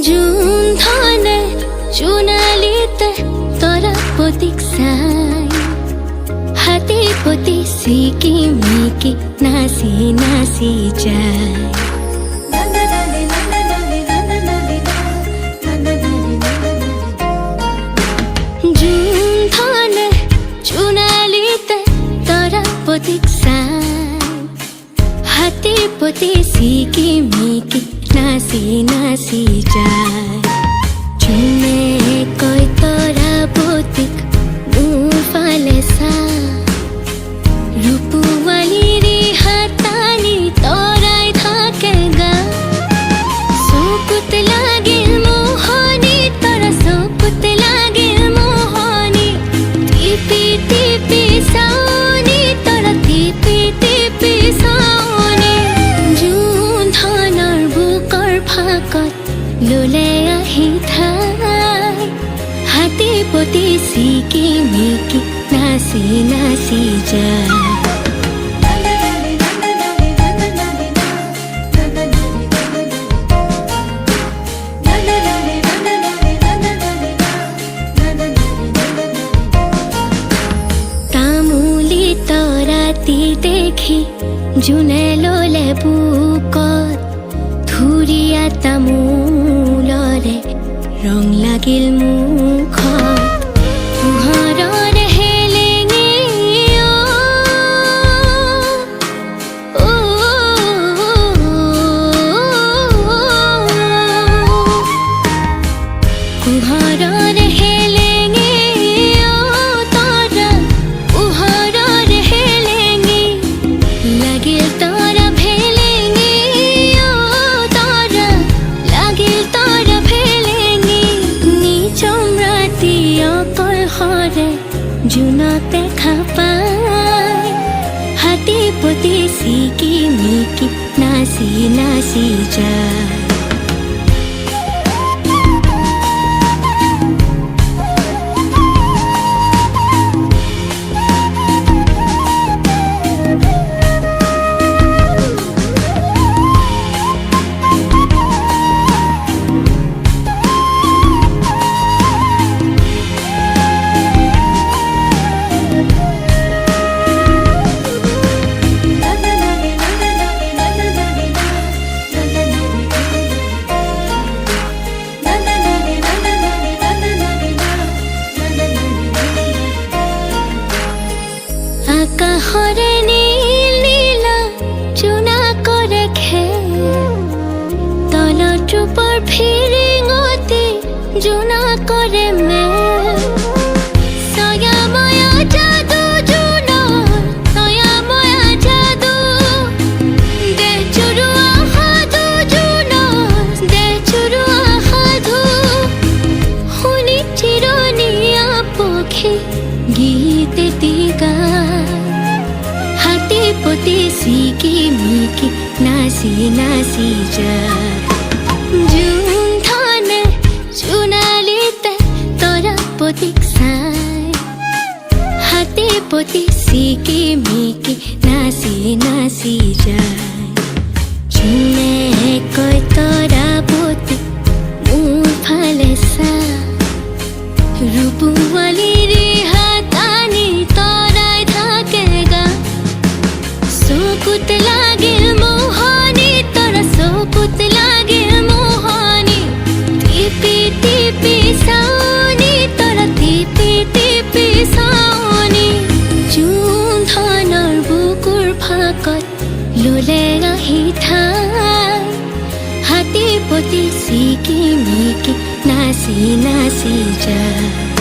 June ধনে জোনালীতে তৰা পতিক চাই হাতী পতি চিকিমিকি নাচি নাচি যায়। জুন ধনে জোনালীতে তৰা পতিক চাই হাতী পতি চিকিমিকি নাচি নাচি যায়। জোনে কয় তৰা পতিক মোৰ ফালে চা ৰূপৱালীৰে হাতানি তৰাই থাকে গা। চকুত লাগিল মোহনি তৰা চকুত লাগিল মোহনি টিপি টিপি চাওনি তৰা টিপি টিপি চাওনি। জুন ধনৰ বুকৰ ফাকত ললে আহি ঠাই হাতী পতি চিকিমিকি নাচি নাচি যায়। তামুলী তৰাতি দেখি জোনে ললে বুকত ধুৰীয়া তামোলৰে ৰং লাগিল মুখত। পোহৰৰ হেলেঙে পোহৰৰ হেলেঙে তৰা পোহৰৰ হেলেঙে লাগিল তৰা ভেলেঙে তৰা লাগিল তৰা ভেলেঙে। নিচম ৰাতি অকলশৰে জোনক দেখা পাই হাতী পতি চিকিমিকি নাচি নাচি যায়। আকাশৰে নীল নীলা জোনা কৰে খেল তলত ৰূপৰ ফিৰিঙতি জোনা কৰে মেল। ছয়াময়া যাদু জোনৰ ছয়াময়া যাদু দেহ চুৰুৱা সাধু জোনৰ দেহ চুৰুৱা সাধু শুনি চিৰণীয়া পক্ষী গীত এটি গায় হাতী পতি চিকিমিকি নাচি নাচি যায়। জুন ধনে জোনালীতে তৰা পতিক চাই হাতী পতি চিকিমিকি নাচি নাচি যায়। জোনে কয় তৰা পতিক মোৰ ফালে চা ৰূপৱালীৰে হাতানি তৰাই থাকে গা। চকুত লাগিল মোহনি তৰা চকুত লাগিল মোহনি টিপি টিপি চাওনি তৰা টিপি টিপি চাওনি। জুন ধনৰ বুকুৰ ফাকত ললে আহি ঠাই হাতী পতি চিকিমিকি নাচি নাচি যায়।